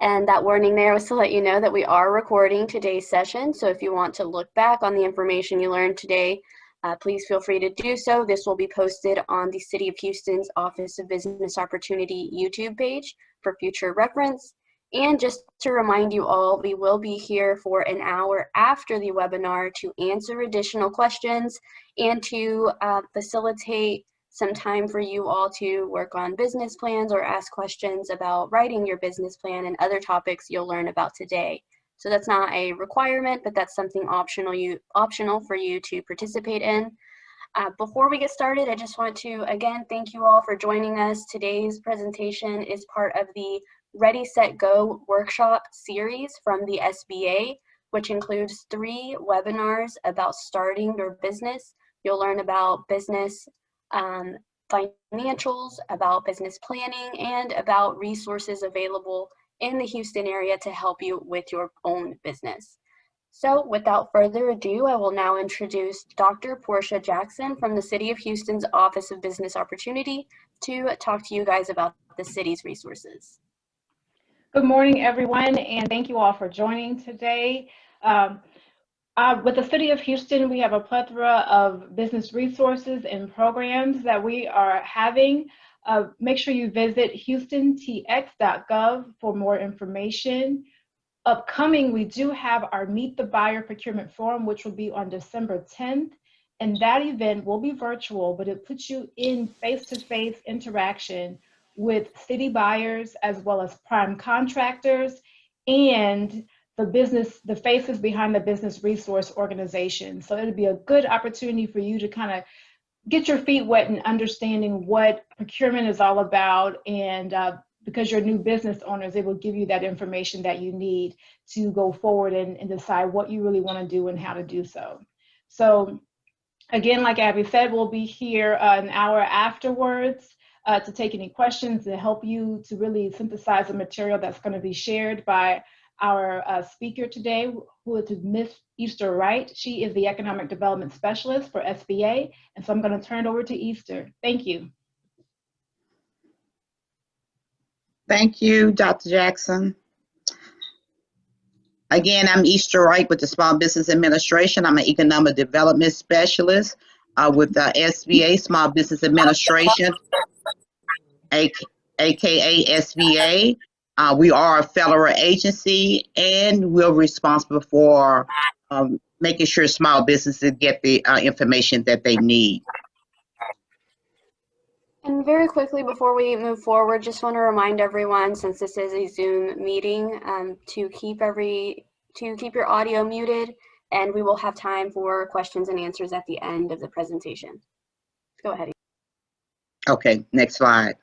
And that warning there was to let you know that we are recording today's session. So if you want to look back on the information you learned today, please feel free to do so. This will be posted on the City of Houston's Office of Business Opportunity YouTube page for future reference. And just to remind you all, we will be here for an hour after the webinar to answer additional questions and to facilitate some time for you all to work on business plans or ask questions about writing your business plan and other topics you'll learn about today. So that's not a requirement, but that's something optional for you to participate in. Before we get started, I just want to, again, thank you all for joining us. Today's presentation is part of the Ready, Set, Go workshop series from the SBA, which includes 3 webinars about starting your business. You'll learn about business financials, about business planning, and about resources available in the Houston area to help you with your own business. So without further ado, I will now introduce Dr. Portia Jackson from the City of Houston's Office of Business Opportunity to talk to you guys about the city's resources. Good morning, everyone, and thank you all for joining today. With the City of Houston, we have a plethora of business resources and programs that we are having. Make sure you visit houstontx.gov for more information. Upcoming, we do have our Meet the Buyer Procurement Forum, which will be on December 10th. And that event will be virtual, but it puts you in face-to-face interaction with city buyers as well as prime contractors and the faces behind the business resource organization. So it'll be a good opportunity for you to kind of get your feet wet in understanding what procurement is all about. And because you're new business owners, it will give you that information that you need to go forward and decide what you really want to do and how to do so. So again, like Abby said, we'll be here an hour afterwards to take any questions and help you to really synthesize the material that's going to be shared by our speaker today, who is Miss Easter Wright. She is the Economic Development Specialist for SBA. And so I'm going to turn it over to Easter. Thank you. Thank you, Dr. Jackson. Again, I'm Easter Wright with the Small Business Administration. I'm an Economic Development Specialist with the SBA, Small Business Administration, aka SBA. We are a federal agency, and we're responsible for making sure small businesses get the information that they need. And very quickly before we move forward, just want to remind everyone, since this is a Zoom meeting, to keep your audio muted, and we will have time for questions and answers at the end of the presentation. Go ahead. Okay, next slide.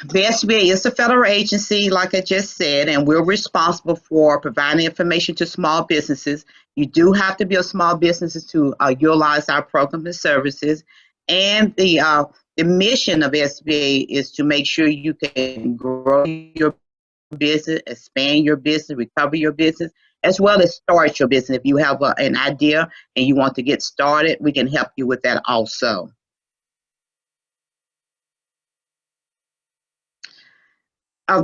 The SBA is a federal agency, like I just said, and we're responsible for providing information to small businesses. You do have to be a small business to utilize our programs and services. And the mission of SBA is to make sure you can grow your business, expand your business, recover your business, as well as start your business. If you have an idea and you want to get started, we can help you with that also.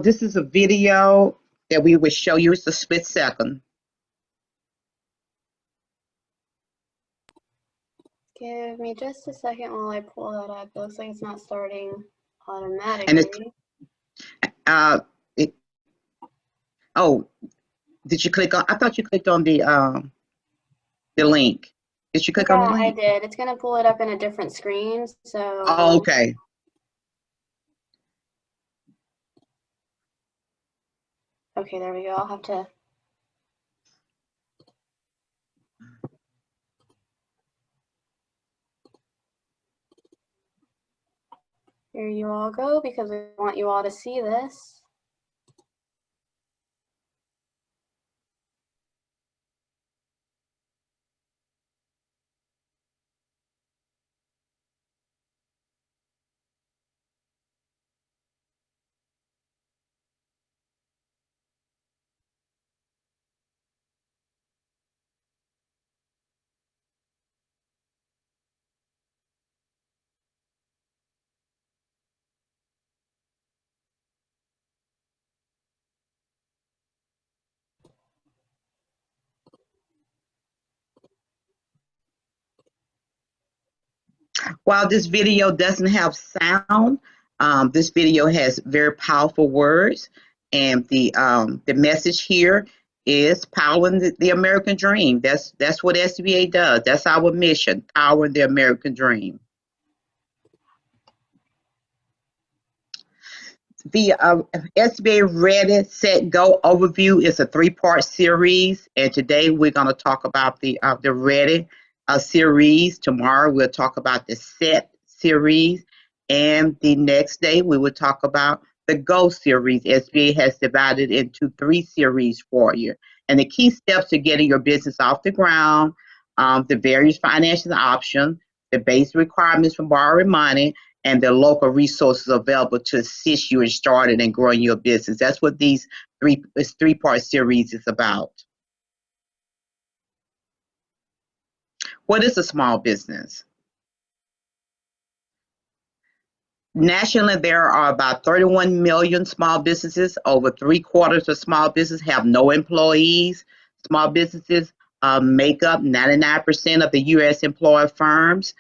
This is a video that we will show you. It's a split second. Give me just a second while I pull that up. It looks like it's not starting automatically. And oh, did you click on? I thought you clicked on the link. Did you click on the link? I did. It's going to pull it up in a different screen. So. Oh, okay. Okay, there we go. I'll have to. Here you all go, because we want you all to see this. While this video doesn't have sound, this video has very powerful words, and the message here is powering the American dream. That's what SBA does. That's our mission, powering the American dream. The SBA Ready, Set, Go overview is a 3-part series, and today we're going to talk about the Ready series. Tomorrow we'll talk about the Set series, and the next day we will talk about the Go series. SBA has divided into 3 series for you, and the key steps to getting your business off the ground, the various financial options, the base requirements for borrowing money, and the local resources available to assist you in starting and growing your business. That's what this 3-part series is about. What is a small business? Nationally, there are about 31 million small businesses. Over 3/4 of small businesses have no employees. Small businesses make up 99% of the U.S. employer firms,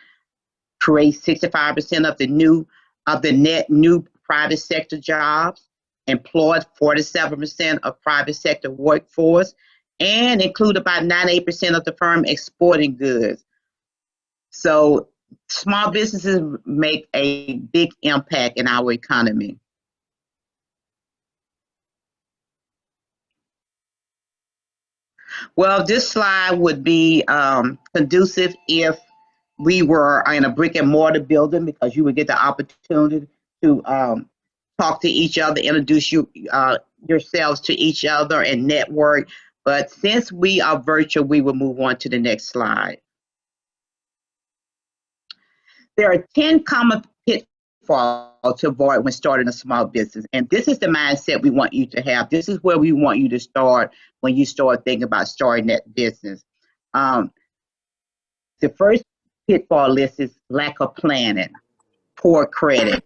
create 65% of the net new private sector jobs, employed 47% of private sector workforce, and include about 98% of the firm exporting goods. So small businesses make a big impact in our economy. Well, this slide would be conducive if we were in a brick and mortar building, because you would get the opportunity to talk to each other, introduce yourselves to each other, and network. But since we are virtual, we will move on to the next slide. There are 10 common pitfalls to avoid when starting a small business, and this is the mindset we want you to have. This is where we want you to start when you start thinking about starting that business. The first pitfall list is lack of planning, poor credit,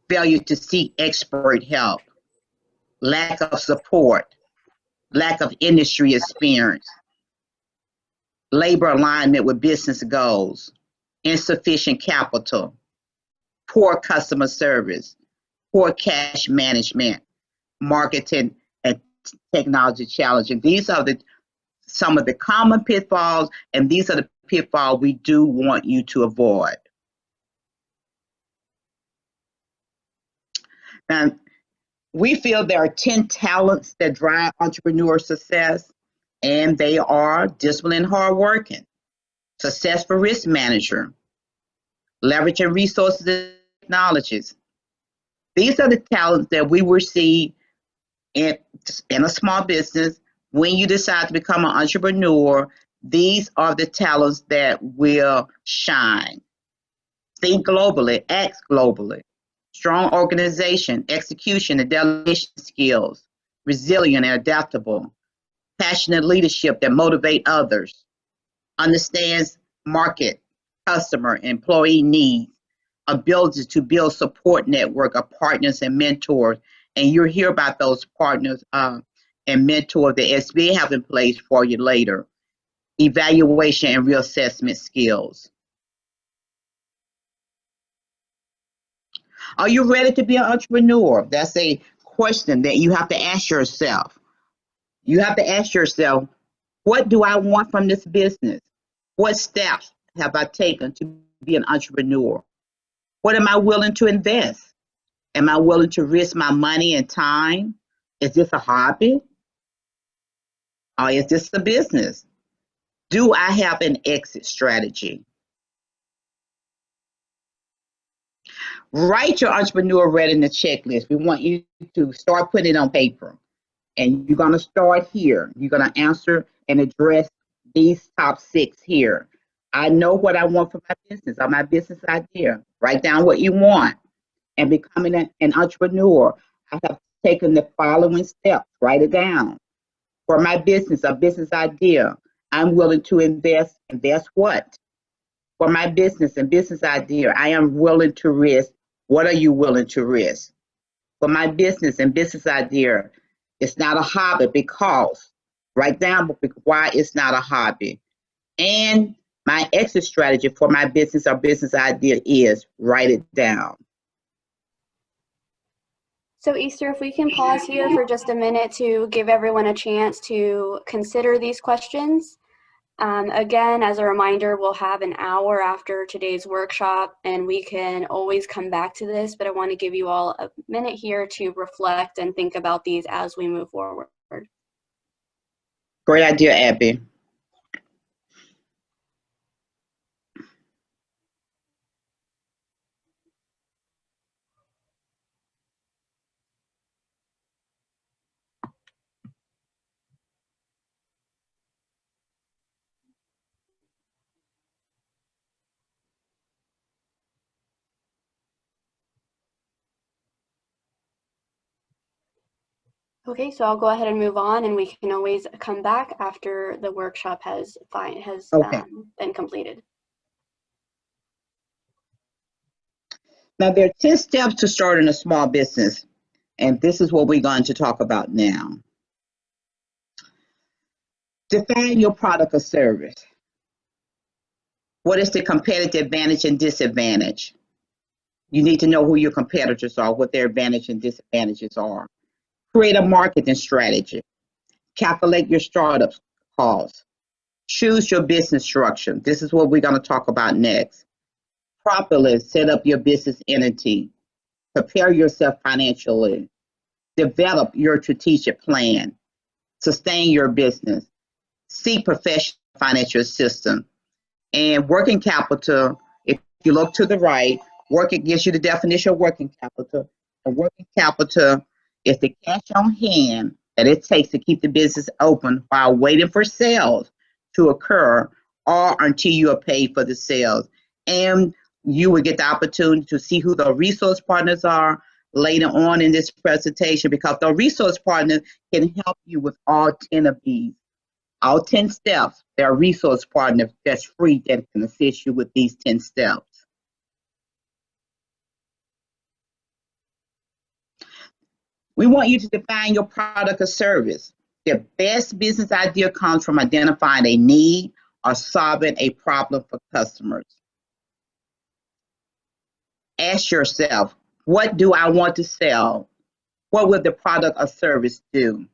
failure to seek expert help, lack of support, lack of industry experience, labor alignment with business goals, insufficient capital, poor customer service, poor cash management, marketing and technology challenges. These are some of the common pitfalls, and these are the pitfalls we do want you to avoid. Now, we feel there are 10 talents that drive entrepreneur success, and they are disciplined, hardworking, successful risk manager, leveraging resources and technologies. These are the talents that we will see in a small business. When you decide to become an entrepreneur, these are the talents that will shine. Think globally, act globally. Strong organization, execution and delegation skills, resilient and adaptable, passionate leadership that motivate others, understands market, customer, employee needs, ability to build support network of partners and mentors. And you'll hear about those partners and mentors that SBA have in place for you later. Evaluation and reassessment skills. Are you ready to be an entrepreneur? That's a question that you have to ask yourself. You have to ask yourself, what do I want from this business? What steps have I taken to be an entrepreneur? What am I willing to invest? Am I willing to risk my money and time? Is this a hobby? Or is this a business? Do I have an exit strategy? Write your entrepreneur readiness checklist. We want you to start putting it on paper. And you're going to start here. You're going to answer and address these top 6 here. I know what I want for my business or my business idea. Write down what you want. And becoming an entrepreneur, I have taken the following steps. Write it down. For my business, a business idea, I'm willing to invest. Invest what? For my business and business idea, I am willing to risk. What are you willing to risk? For my business and business idea, it's not a hobby because, write down why it's not a hobby. And My exit strategy for my business or business idea is write it down. So Easter, if we can pause here for just a minute to give everyone a chance to consider these questions. Again, as a reminder, we'll have an hour after today's workshop and we can always come back to this, but I want to give you all a minute here to reflect and think about these as we move forward. Great idea, Abby. Okay, so I'll go ahead and move on, and we can always come back after the workshop has been completed. Now, there are 10 steps to starting a small business, and this is what we're going to talk about now. Define your product or service. What is the competitive advantage and disadvantage? You need to know who your competitors are, what their advantages and disadvantages are. Create a marketing strategy. Calculate your startup costs. Choose your business structure. This is what we're going to talk about next. Properly set up your business entity. Prepare yourself financially. Develop your strategic plan. Sustain your business. Seek professional financial assistance. And working capital, if you look to the right, working gives you the definition of working capital. And working capital is the cash on hand that it takes to keep the business open while waiting for sales to occur or until you are paid for the sales. And you will get the opportunity to see who the resource partners are later on in this presentation, because the resource partners can help you with all 10 of these. All 10 steps, there are resource partners that's free that can assist you with these 10 steps. We want you to define your product or service. The best business idea comes from identifying a need or solving a problem for customers. Ask yourself, what do I want to sell? What will the product or service do?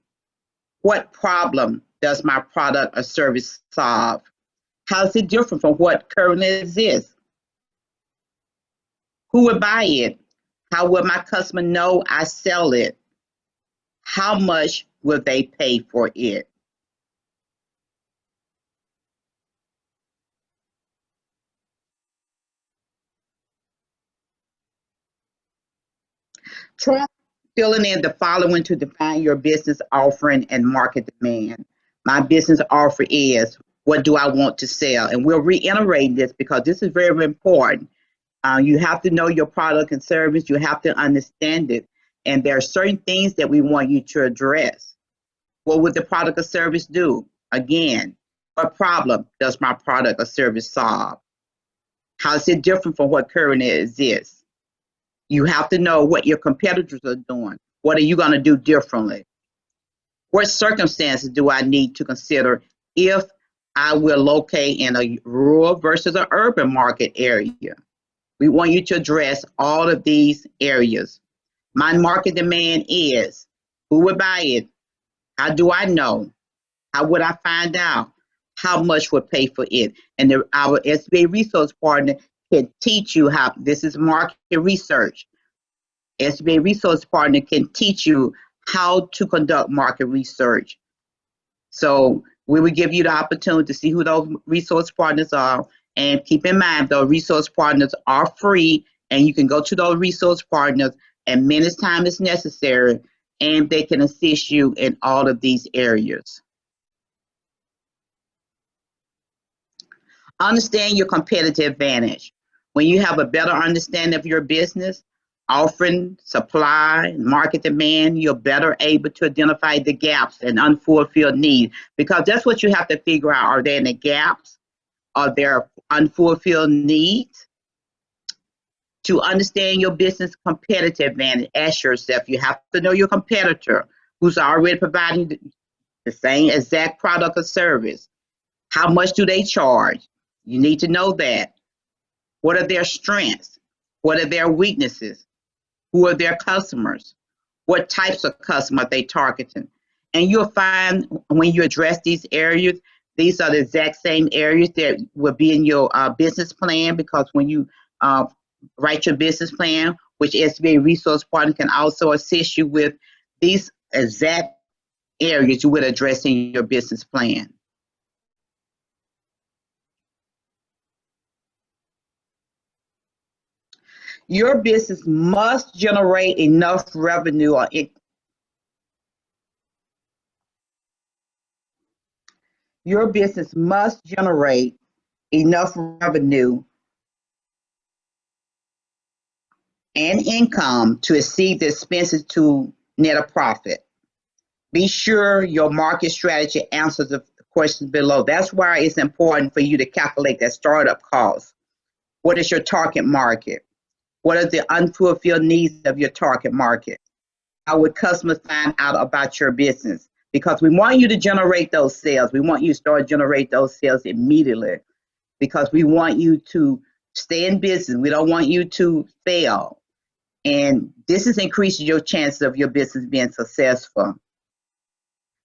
What problem does my product or service solve? How is it different from what currently exists? Who will buy it? How will my customer know I sell it? How much will they pay for it? Try filling in the following to define your business offering and market demand. My business offer is, what do I want to sell? And we'll reiterate this because this is very, very important. You have to know your product and service. You have to understand it. And there are certain things that we want you to address. What would the product or service do? Again, what problem does my product or service solve? How is it different from what currently exists? You have to know what your competitors are doing. What are you going to do differently? What circumstances do I need to consider if I will locate in a rural versus an urban market area? We want you to address all of these areas. My market demand is, who would buy it? How do I know? How would I find out? How much would pay for it? And our SBA resource partner can teach you how. This is market research. SBA resource partner can teach you how to conduct market research. So we will give you the opportunity to see who those resource partners are. And keep in mind, those resource partners are free, and you can go to those resource partners as many times as necessary, and they can assist you in all of these areas. Understand your competitive advantage. When you have a better understanding of your business, offering, supply, market demand, you're better able to identify the gaps and unfulfilled needs, because that's what you have to figure out. Are there any gaps? Are there unfulfilled needs? To understand your business competitive advantage, ask yourself, you have to know your competitor who's already providing the same exact product or service. How much do they charge? You need to know that. What are their strengths? What are their weaknesses? Who are their customers? What types of customers are they targeting? And you'll find when you address these areas, these are the exact same areas that will be in your business plan, because when you write your business plan, which SBA Resource Partner can also assist you with, these exact areas you would address in your business plan. Your business must generate enough revenue or your business must generate enough revenue and income to exceed the expenses to net a profit. Be sure your market strategy answers the questions below. That's why it's important for you to calculate that startup cost. What is your target market? What are the unfulfilled needs of your target market? How would customers find out about your business? Because we want you to generate those sales. We want you to start generate those sales immediately, because we want you to stay in business. We don't want you to fail. And this is increasing your chances of your business being successful.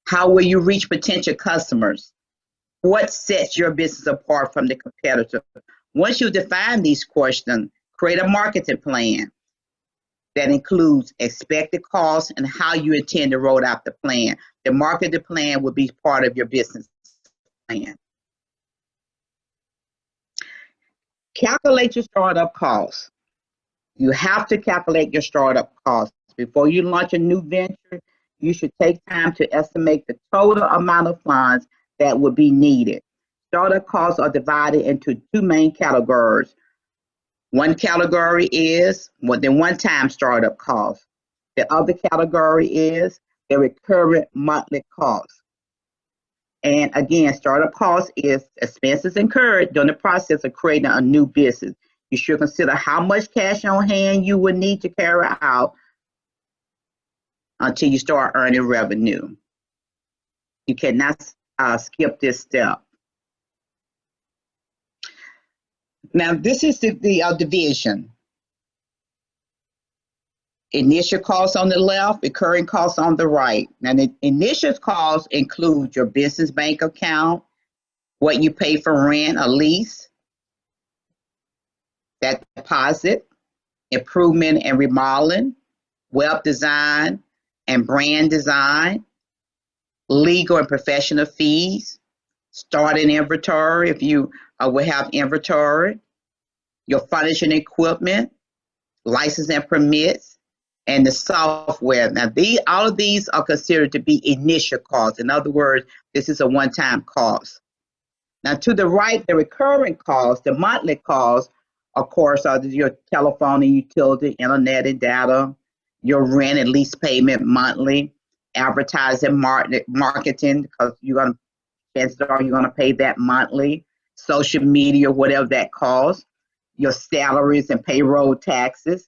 How will you reach potential customers? What sets your business apart from the competitor? Once you define these questions, create a marketing plan that includes expected costs and how you intend to roll out the plan. The marketing plan will be part of your business plan. Calculate your startup costs. You have to calculate your startup costs. Before you launch a new venture, you should take time to estimate the total amount of funds that would be needed. Startup costs are divided into two main categories. One category is the one-time startup costs. The other category is the recurrent monthly costs. And again, startup costs is expenses incurred during the process of creating a new business. You should consider how much cash on hand you will need to carry out until you start earning revenue. You cannot skip this step. Now, this is the division. Initial costs on the left, recurring costs on the right. Now, the initial costs include your business bank account, what you pay for rent or lease, that deposit, improvement and remodeling, web design and brand design, legal and professional fees, starting inventory if you will have inventory, your furniture and equipment, license and permits, and the software. Now, all of these are considered to be initial costs. In other words, this is a one-time cost. Now, to the right, the recurring costs, the monthly costs, of course, are your telephone and utility, internet and data, your rent and lease payment monthly, advertising, marketing, because chances are you're going to pay that monthly, social media, whatever that costs, your salaries and payroll taxes,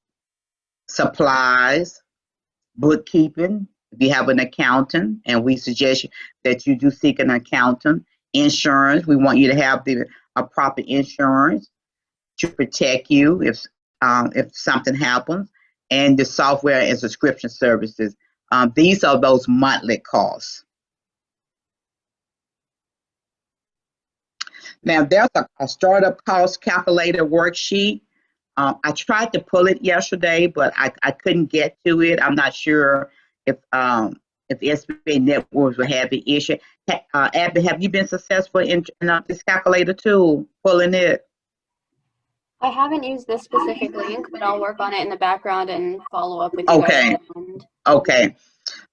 supplies, bookkeeping, if you have an accountant, and we suggest that you do seek an accountant, insurance, we want you to have a proper insurance to protect you if something happens, and the software and subscription services. These are those monthly costs. Now, there's a startup cost calculator worksheet. I tried to pull it yesterday, but I couldn't get to it. I'm not sure if SBA Networks will have the issue. Abby, have you been successful in this calculator tool, pulling it? I haven't used this specific link, but I'll work on it in the background and follow up with you guys.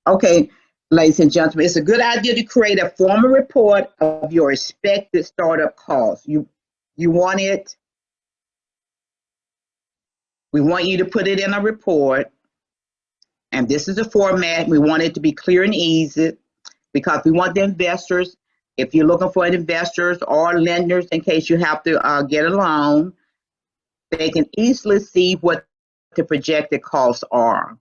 Okay, ladies and gentlemen, it's a good idea to create a formal report of your expected startup costs. You want it. We want you to put it in a report, and this is the format. We want it to be clear and easy, because we want the investors, if you're looking for investors or lenders in case you have to get a loan, they can easily see what the projected costs are.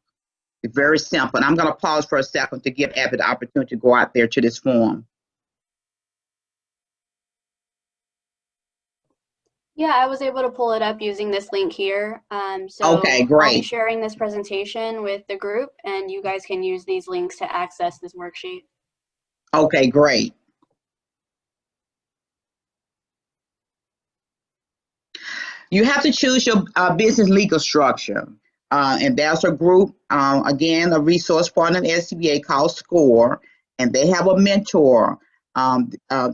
It's very simple. And I'm going to pause for a second to give Abby the opportunity to go out there to this form. Yeah, I was able to pull it up using this link here. Okay, So I'll be great. sharing this presentation with the group, and you guys can use these links to access this worksheet. Okay, great. You have to choose your business legal structure. And there's a group, again, a resource partner in SBA called SCORE, and they have a mentor.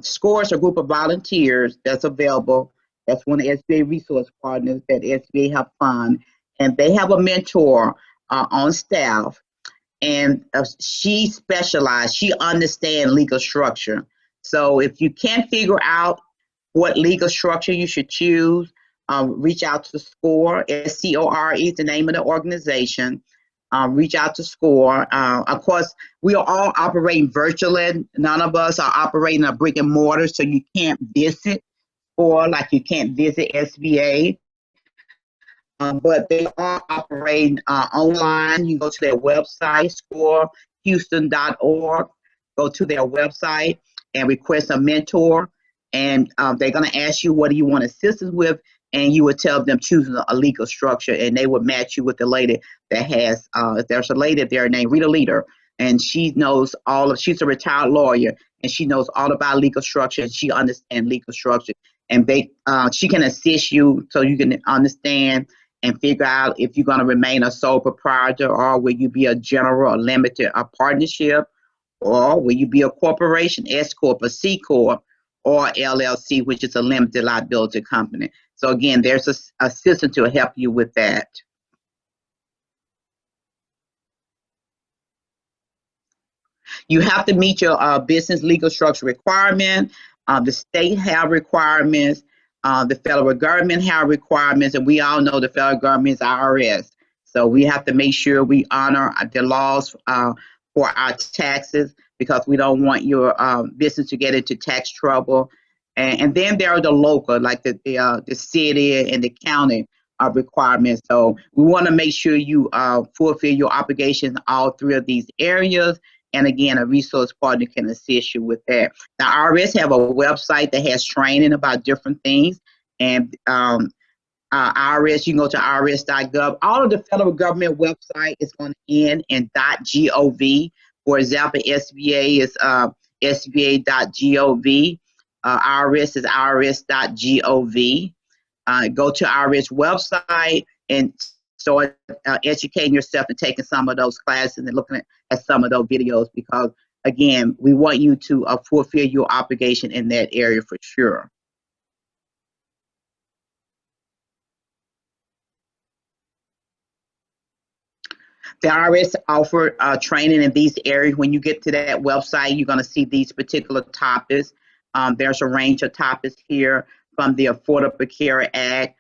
SCORE is a group of volunteers that's available. That's one of the SBA resource partners that SBA have fund. And they have a mentor on staff. And she specializes, she understands legal structure. So if you can't figure out what legal structure you should choose, reach out to SCORE. SCORE is the name of the organization. Reach out to SCORE. Of course, we are all operating virtually. None of us are operating a brick and mortar, so you can't visit SCORE like you can't visit SBA. But they are operating online. You go to their website, scorehouston.org. Go to their website and request a mentor. And they're going to ask you, what do you want assistance with? And you would tell them choosing a legal structure, and they would match you with the lady that has, if there's a lady there named Rita Leader, and she knows she's a retired lawyer, and she knows all about legal structure, and she understands legal structure. And she can assist you so you can understand and figure out if you're going to remain a sole proprietor, or will you be a general, a limited, a partnership, or will you be a corporation, S Corp, a C Corp, or LLC, which is a limited liability company. So again, there's an assistant to help you with that. You have to meet your business legal structure requirement. The state have requirements. The federal government have requirements, and we all know the federal government is IRS. So we have to make sure we honor the laws for our taxes, because we don't want your business to get into tax trouble. And then there are the local, like the city and the county requirements. So we want to make sure you fulfill your obligations in all three of these areas. And again, a resource partner can assist you with that. Now, IRS have a website that has training about different things. And IRS, you can go to irs.gov. All of the federal government website is going to end in .gov. For example, SBA is sba.gov. IRS is irs.gov. Go to IRS website and start educating yourself and taking some of those classes and looking at some of those videos, because again, we want you to fulfill your obligation in that area for sure. The IRS offer training in these areas. When you get to that website, you're going to see these particular topics. There's a range of topics here, from the Affordable Care Act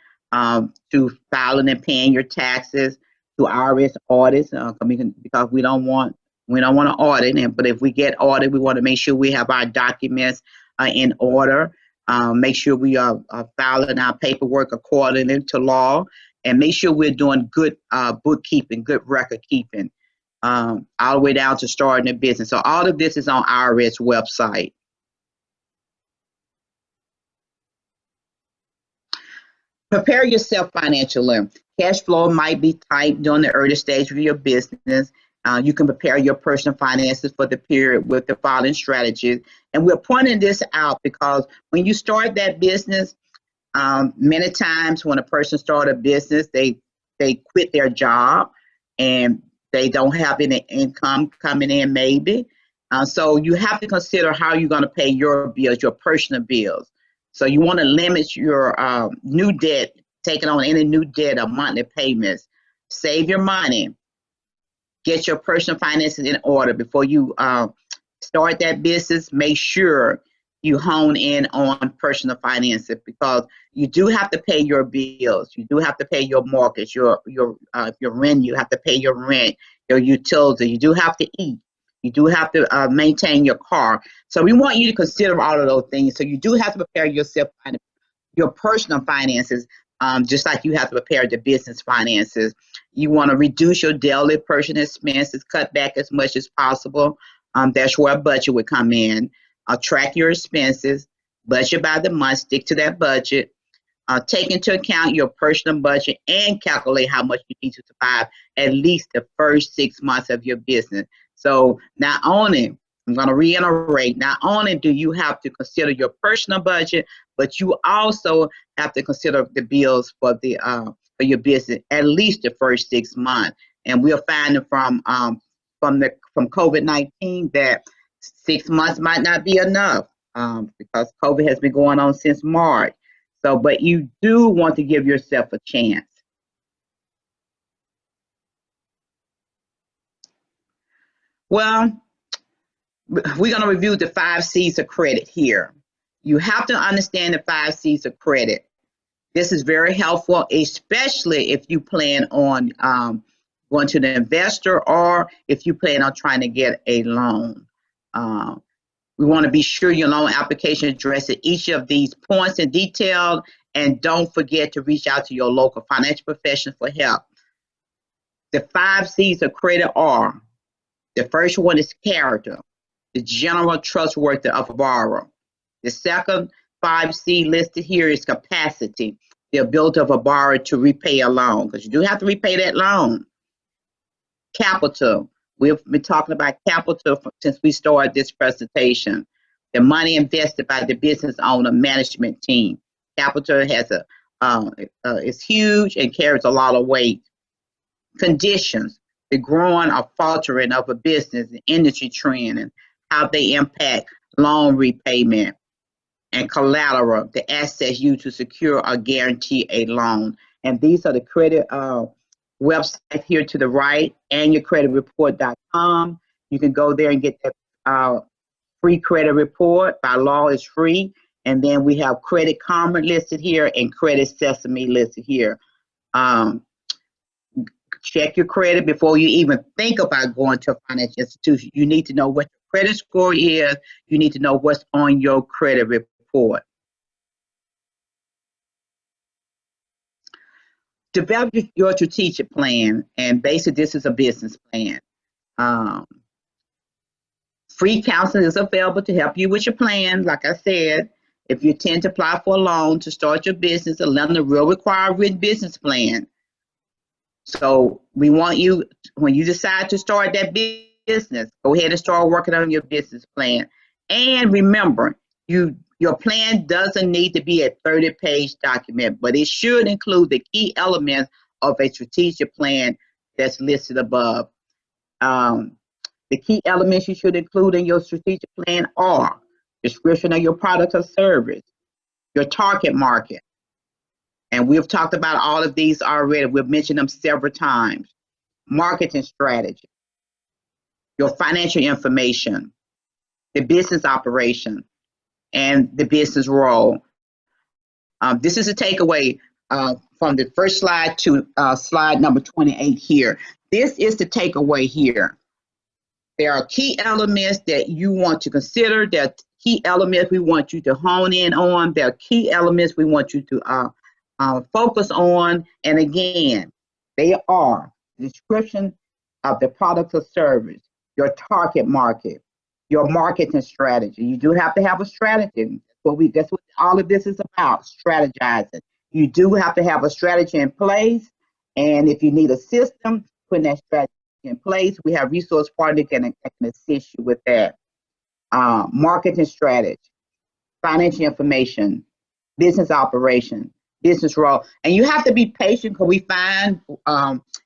to filing and paying your taxes, to IRS audits, because we don't want to audit. But if we get audited, we want to make sure we have our documents in order. Make sure we are filing our paperwork according to law, and make sure we're doing good bookkeeping, good record keeping, all the way down to starting a business. So all of this is on IRS website. Prepare yourself financially. Cash flow might be tight during the early stage of your business. You can prepare your personal finances for the period with the following strategies. And we're pointing this out because when you start that business, many times when a person starts a business, they quit their job and they don't have any income coming in maybe. So you have to consider how you're going to pay your bills, your personal bills. So you want to limit your new debt, taking on any new debt or monthly payments. Save your money. Get your personal finances in order before you start that business. Make sure you hone in on personal finances, because you do have to pay your bills. You do have to pay your mortgage, your rent. You have to pay your rent, your utility. You do have to eat. You do have to maintain your car. So we want you to consider all of those things. So you do have to prepare yourself, your personal finances, just like you have to prepare the business finances. You want to reduce your daily personal expenses, cut back as much as possible. That's where a budget would come in. Track your expenses, budget by the month, stick to that budget. take into account your personal budget and calculate how much you need to survive at least the first 6 months of your business. So not only, I'm going to reiterate, not only do you have to consider your personal budget, but you also have to consider the bills for your business at least the first 6 months. And we're finding from COVID-19 that 6 months might not be enough because COVID has been going on since March. So, but you do want to give yourself a chance. Well, we're going to review the 5 C's of credit here. You have to understand the 5 C's of credit. This is very helpful, especially if you plan on going to the investor or if you plan on trying to get a loan. We want to be sure your loan application addresses each of these points in detail, and don't forget to reach out to your local financial professional for help. The 5 C's of credit are, the first one is character, the general trustworthiness of a borrower. The second 5C listed here is capacity, the ability of a borrower to repay a loan, because you do have to repay that loan. Capital, we've been talking about capital since we started this presentation. The money invested by the business owner management team. Capital has is huge and carries a lot of weight. Conditions, the growing or faltering of a business, the industry trend, and how they impact loan repayment. And collateral, the assets used to secure or guarantee a loan. And these are the credit website here to the right, annualcreditreport.com. You can go there and get that free credit report. By law, it's free. And then we have Credit Karma listed here and Credit Sesame listed here. Check your credit before you even think about going to a financial institution. You need to know what your credit score is. You need to know what's on your credit report. Develop your strategic plan, and basically this is a business plan. Free counseling is available to help you with your plan. Like I said, if you intend to apply for a loan to start your business, a lender will require a written business plan. So we want you, when you decide to start that business, go ahead and start working on your business plan. And remember, your plan doesn't need to be a 30-page document, but it should include the key elements of a strategic plan that's listed above. The key elements you should include in your strategic plan are description of your product or service, your target market, and we've talked about all of these already. We've mentioned them several times. Marketing strategy, your financial information, the business operation, and the business role. This is a takeaway from the first slide to slide number 28 here. This is the takeaway here. There are key elements that you want to consider. There are key elements we want you to hone in on. There are key elements we want you to focus on. And again, they are description of the product or service, your target market, your marketing strategy. You do have to have a strategy. That's what all of this is about, strategizing. You do have to have a strategy in place. And if you need a system, putting that strategy in place, we have resource partners that can assist you with that. Marketing strategy, financial information, business operation, business role. And you have to be patient, because we find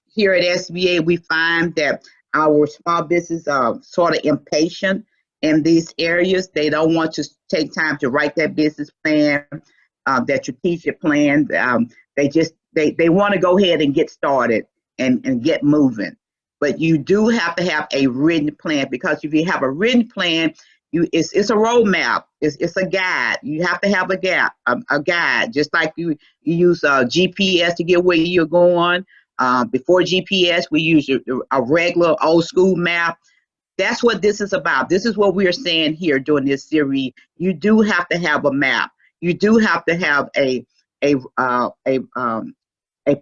here at SBA, we find that our small business are sort of impatient in these areas. They don't want to take time to write that business plan, that strategic plan. They want to go ahead and get started and get moving. But you do have to have a written plan, because if you have a written plan, it's a roadmap. It's a guide. You have to have a guide. Just like you use GPS to get where you're going. Before GPS, we use a regular old school map. That's what this is about. This is what we are saying here during this series. You do have to have a map. You do have to have a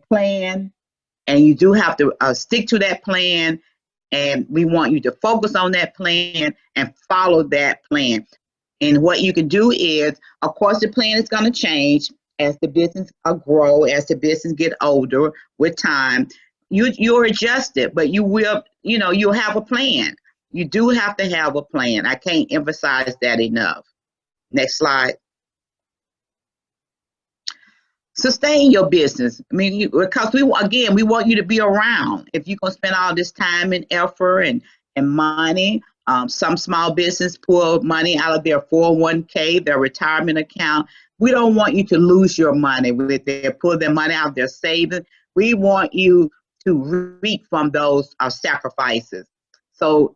plan, and you do have to stick to that plan. And we want you to focus on that plan and follow that plan. And what you can do is, of course, the plan is going to change as the business grow, as the business get older with time, you're adjusted, but you will, you'll have a plan. You do have to have a plan. I can't emphasize that enough. Next slide. Sustain your business. I mean, because we want you to be around. If you're gonna spend all this time and effort and money, some small business pull money out of their 401k, their retirement account. We don't want you to lose your money with their pull their money out of their savings. We want you to reap from those sacrifices. So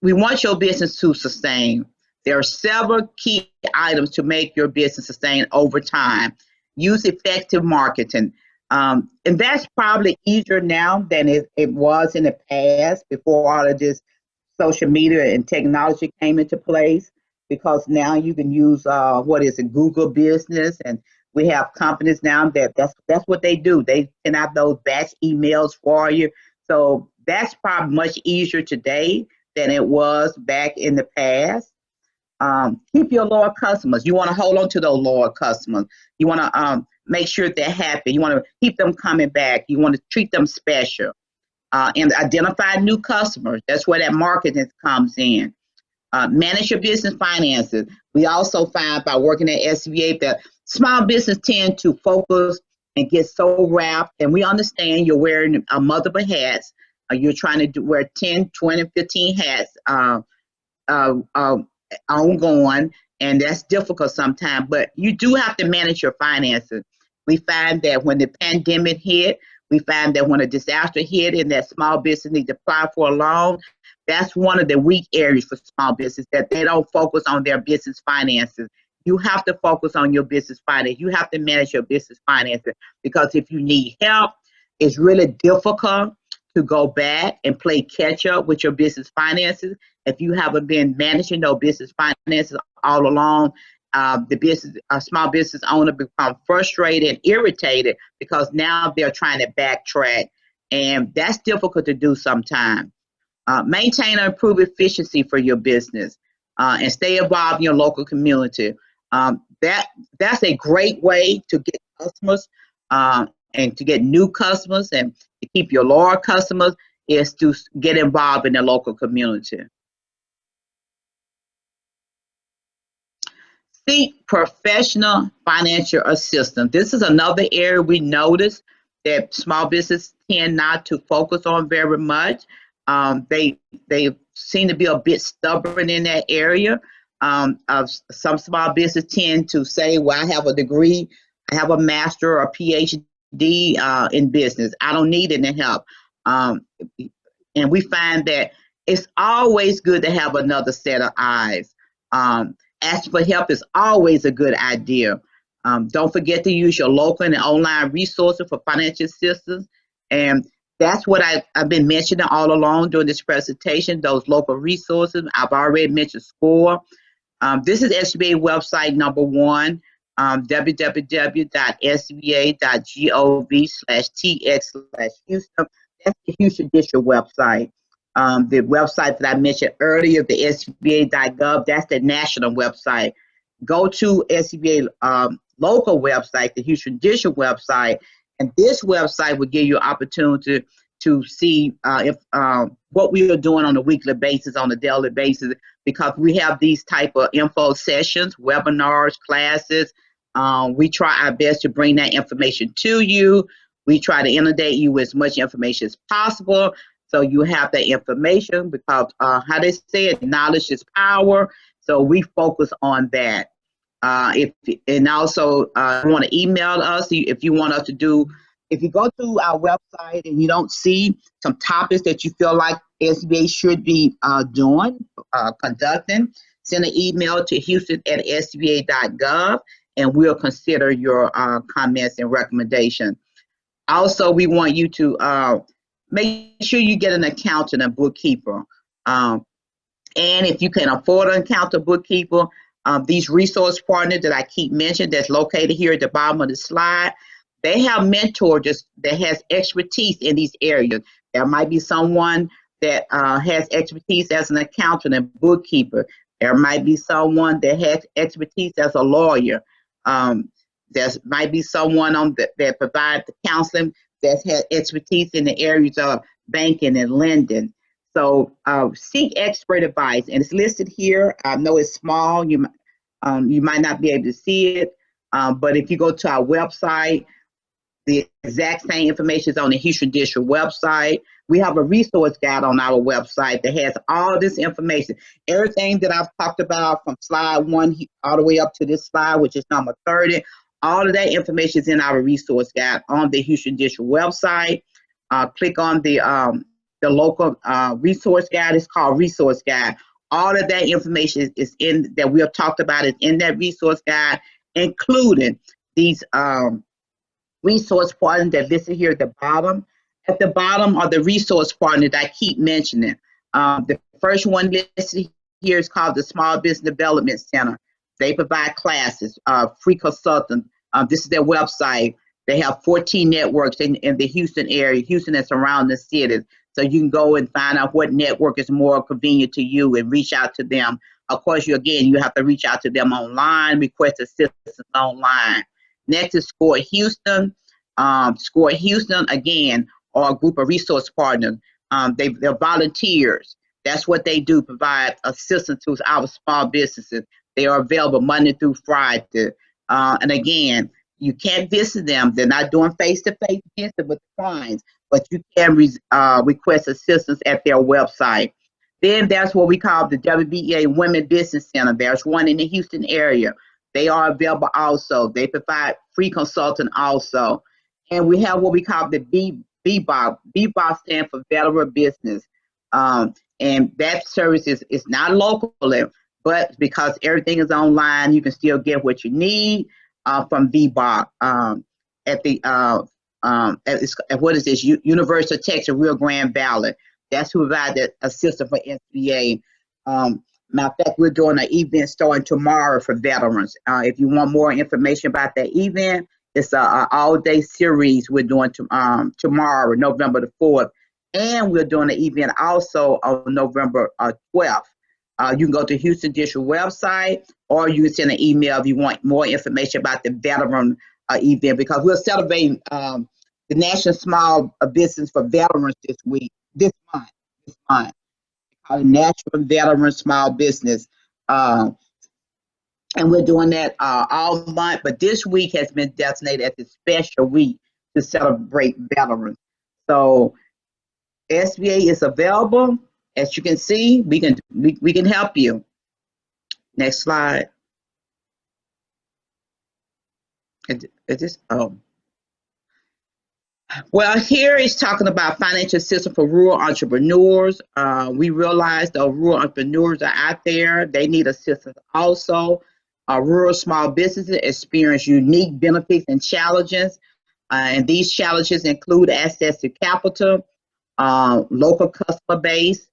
we want your business to sustain. There are several key items to make your business sustain over time. Use effective marketing. And that's probably easier now than it was in the past before all of this social media and technology came into place, because now you can use Google Business, and we have companies now that's what they do. They send out those batch emails for you. So that's probably much easier today than it was back in the past. Keep your loyal customers. You want to hold on to those loyal customers. You want to make sure they're happy. You want to keep them coming back. You want to treat them special. And identify new customers. That's where that marketing comes in. Manage your business finances. We also find by working at SBA that small business tend to focus and get so wrapped, and we understand you're wearing multiple hats. You're trying to wear 10, 20, 15 hats ongoing, and that's difficult sometimes, but you do have to manage your finances. We find that when the pandemic hit, we find that when a disaster hit and that small business need to apply for a loan, that's one of the weak areas for small business, that they don't focus on their business finances. You have to focus on your business finance. You have to manage your business finances, because if you need help, it's really difficult to go back and play catch up with your business finances. If you haven't been managing those business finances all along, small business owner become frustrated and irritated because now they're trying to backtrack, and that's difficult to do sometimes. Maintain and improve efficiency for your business, and stay involved in your local community. That's a great way to get customers and to get new customers, and to keep your loyal customers, is to get involved in the local community. Seek professional financial assistance. This is another area we notice that small business tend not to focus on very much. They seem to be a bit stubborn in that area. Some small business tend to say, well, I have a degree, I have a master or a PhD in business. I don't need any help. And we find that it's always good to have another set of eyes. Asking for help is always a good idea. Don't forget to use your local and online resources for financial assistance. And that's what I've been mentioning all along during this presentation, those local resources. I've already mentioned SCORE. This is SBA website number one, www.sba.gov/tx/Houston. That's the Houston District website. The website that I mentioned earlier, the SBA.gov, that's the national website. Go to SBA local website, the Houston District website, and this website will give you an opportunity to see what we are doing on a weekly basis, on a daily basis, because we have these type of info sessions, webinars, classes. We try our best to bring that information to you. We try to inundate you with as much information as possible, so you have that information, because how they say it, knowledge is power. So we focus on that. And also you want to email us if you want us to do. If you go to our website and you don't see some topics that you feel like SBA should be conducting, send an email to houston@sba.gov, and we'll consider your comments and recommendations. Also, we want you to make sure you get an accountant and bookkeeper. And if you can afford an accountant bookkeeper, these resource partners that I keep mentioning, that's located here at the bottom of the slide, they have mentors that has expertise in these areas. There might be someone that has expertise as an accountant and bookkeeper. There might be someone that has expertise as a lawyer. There might be someone on that provides the counseling that has expertise in the areas of banking and lending. So seek expert advice, and it's listed here. I know it's small. You might not be able to see it, but if you go to our website, the exact same information is on the Houston District website. We have a resource guide on our website that has all this information. Everything that I've talked about from slide 1 all the way up to this slide, which is number 30, all of that information is in our resource guide on the Houston District website. Click on the local resource guide. It's called Resource Guide. All of that information is in that we have talked about is in that resource guide, including these resource partners that listed here at the bottom. At the bottom are the resource partners that I keep mentioning. The first one listed here is called the Small Business Development Center. They provide classes, free consultants. This is their website. They have 14 networks in the Houston area, Houston and surrounding cities. So you can go and find out what network is more convenient to you and reach out to them. Of course, you have to reach out to them online, request assistance online. Next is Score Houston. Score Houston, again, are a group of resource partners. They're volunteers. That's what they do, provide assistance to our small businesses. They are available Monday through Friday. And again, you can't visit them. They're not doing face-to-face visit with clients, but you can request assistance at their website. Then there's what we call the WBEA Women Business Center. There's one in the Houston area. They are available also. They provide free consulting also. And we have what we call the BBOB. BBOB stands for Veteran Business. And that service is not local, but because everything is online, you can still get what you need from BBOB at what is this? University of Texas, Rio Grande Valley. That's who provides that assistance for SBA. Matter of fact, we're doing an event starting tomorrow for veterans. If you want more information about that event, it's an all-day series we're doing tomorrow, November the 4th. And we're doing an event also on November 12th. You can go to Houston District website, or you can send an email if you want more information about the veteran event, because we're celebrating the National Small Business for Veterans this month. Called National Veteran Small Business. And we're doing that all month, but this week has been designated as a special week to celebrate veterans. So SBA is available. As you can see, we can help you. Next slide. Well, here it's talking about financial assistance for rural entrepreneurs. We realize the rural entrepreneurs are out there. They need assistance also. Rural small businesses experience unique benefits and challenges. And these challenges include access to capital, local customer base,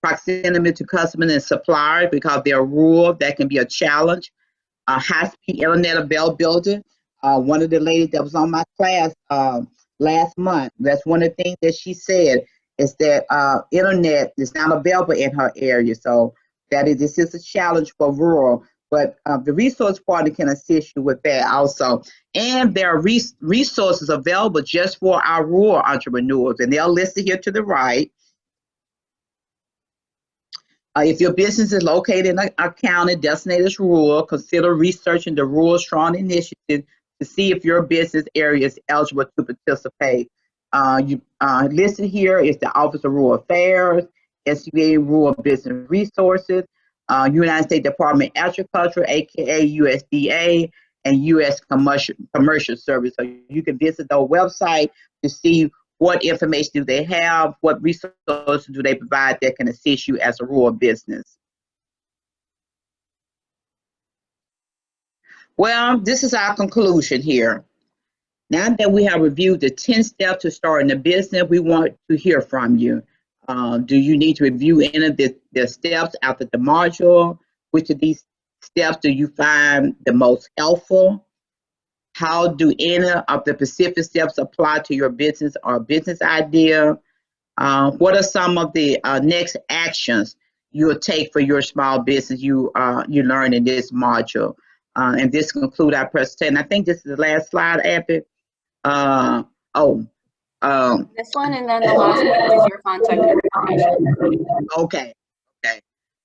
proximity to customers and suppliers because they're rural. That can be a challenge. High-speed internet availability. One of the ladies that was on my class last month, that's one of the things that she said is that internet is not available in her area. So this is a challenge for rural, but the resource partner can assist you with that also. And there are resources available just for our rural entrepreneurs, and they're listed here to the right. If your business is located in a county designated as rural, consider researching the Rural Strong Initiative to see if your business area is eligible to participate. Listed here is the Office of Rural Affairs, SBA Rural Business Resources, United States Department of Agriculture, aka USDA, and U.S. Commercial Service. So you can visit their website to see what information do they have, what resources do they provide that can assist you as a rural business. Well, this is our conclusion here. Now that we have reviewed the 10 steps to starting a business, we want to hear from you. Do you need to review any of the steps after the module? Which of these steps do you find the most helpful? How do any of the specific steps apply to your business or business idea? What are some of the next actions you'll take for your small business you learn in this module? And this concludes our presentation. I think this is the last slide, Abby. This one, and then the last page is your contact information. Okay.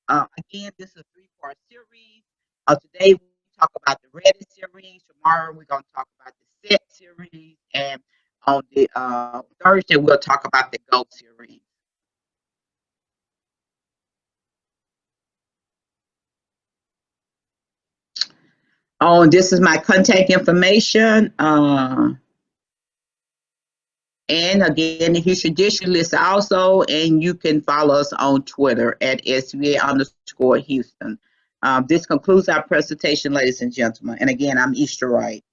Again, this is a 3-part series. Today we talk about the Ready series. Tomorrow we're going to talk about the Set series, and on the Thursday we'll talk about the Go series. This is my contact information. And again, here's your district list also, and you can follow us on Twitter at SBA_Houston. This concludes our presentation, ladies and gentlemen. And again, I'm Easter Wright.